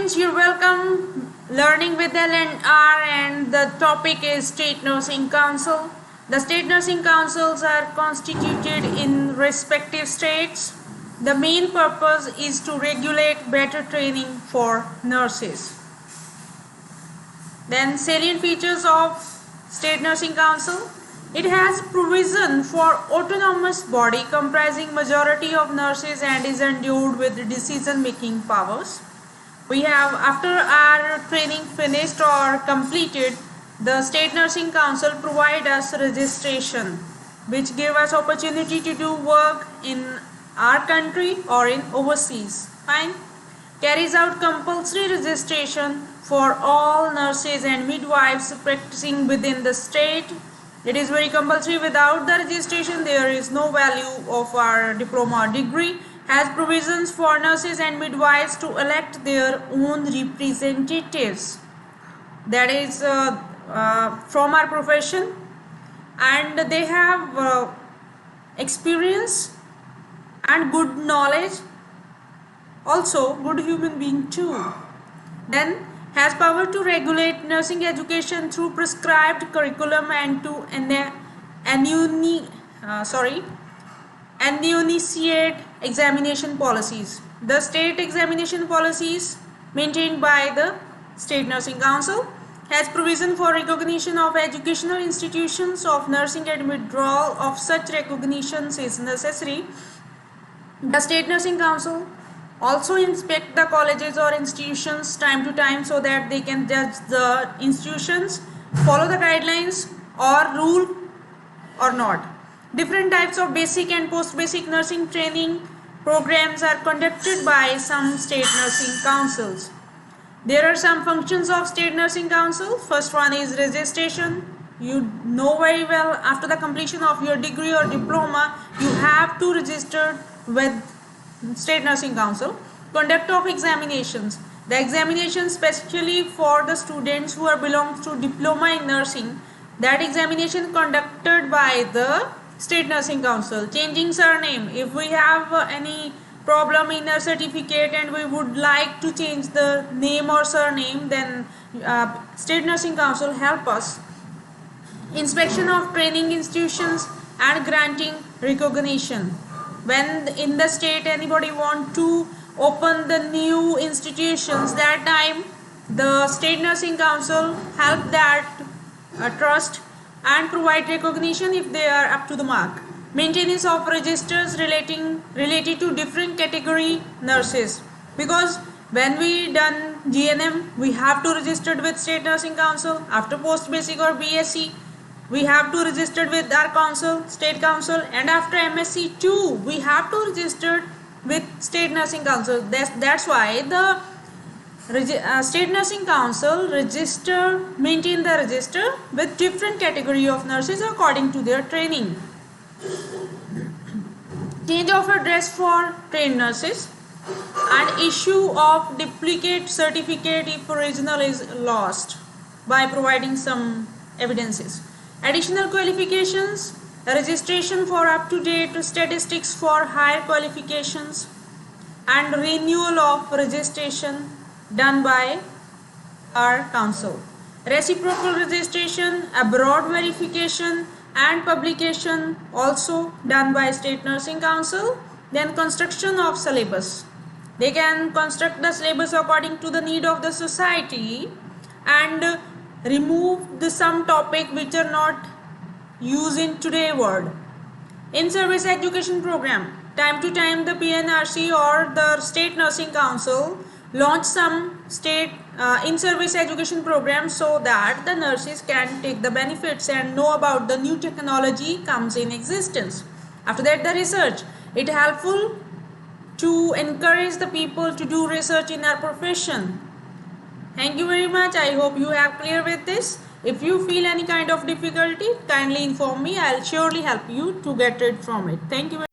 You're welcome learning with LNR, and the topic is State Nursing Council. The State Nursing Councils are constituted in respective states. The main purpose is to regulate better training for nurses. Then salient features of State Nursing Council. It has provision for autonomous body comprising majority of nurses and is endowed with decision making powers. We have, after our training finished or completed, the State Nursing Council provide us registration, which give us opportunity to do work in our country or in overseas. Fine. Carries out compulsory registration for all nurses and midwives practicing within the state. It is very compulsory. Without the registration, there is no value of our diploma or degree. Has provisions for nurses and midwives to elect their own representatives, that is from our profession, and they have experience and good knowledge, also good human being too. Then has power to regulate nursing education through prescribed curriculum and to initiate examination policies. The state examination policies maintained by the State Nursing Council has provision for recognition of educational institutions of nursing and withdrawal of such recognitions is necessary. The State Nursing Council also inspect the colleges or institutions time to time so that they can judge the institutions follow the guidelines or rule or not. Different types of basic and post-basic nursing training programs are conducted by some state nursing councils. There are some functions of State Nursing Council. First one is registration. You know very well, after the completion of your degree or diploma, you have to register with State Nursing Council. Conduct of examinations. The examinations specially for the students who are belongs to diploma in nursing. That examination conducted by the State Nursing Council. Changing surname. If we have any problem in our certificate and we would like to change the name or surname, then State Nursing Council help us. Inspection of training institutions and granting recognition. When in the state anybody want to open the new institutions, that time the State Nursing Council help that trust and provide recognition if they are up to the mark. Maintenance of registers related to different category nurses, because when we done GNM we have to register with State Nursing Council. After post basic or BSc we have to register with our council, State Council, and after MSc too we have to register with State Nursing Council. That's why the State Nursing Council maintain the register with different category of nurses according to their training. Change of address for trained nurses and issue of duplicate certificate if original is lost by providing some evidences. Additional qualifications, registration for up-to-date statistics for higher qualifications, and renewal of registration done by our council. Reciprocal registration, abroad verification and publication also done by State Nursing Council. Then construction of syllabus. They can construct the syllabus according to the need of the society and remove some topic which are not used in today's world. In-service education program. Time to time the PNRC or the State Nursing Council launch some state in-service education programs so that the nurses can take the benefits and know about the new technology comes in existence. After that, the research. It helpful to encourage the people to do research in our profession. Thank you very much. I hope you have clear with this. If you feel any kind of difficulty, kindly inform me. I'll surely help you to get rid from it. Thank you very much.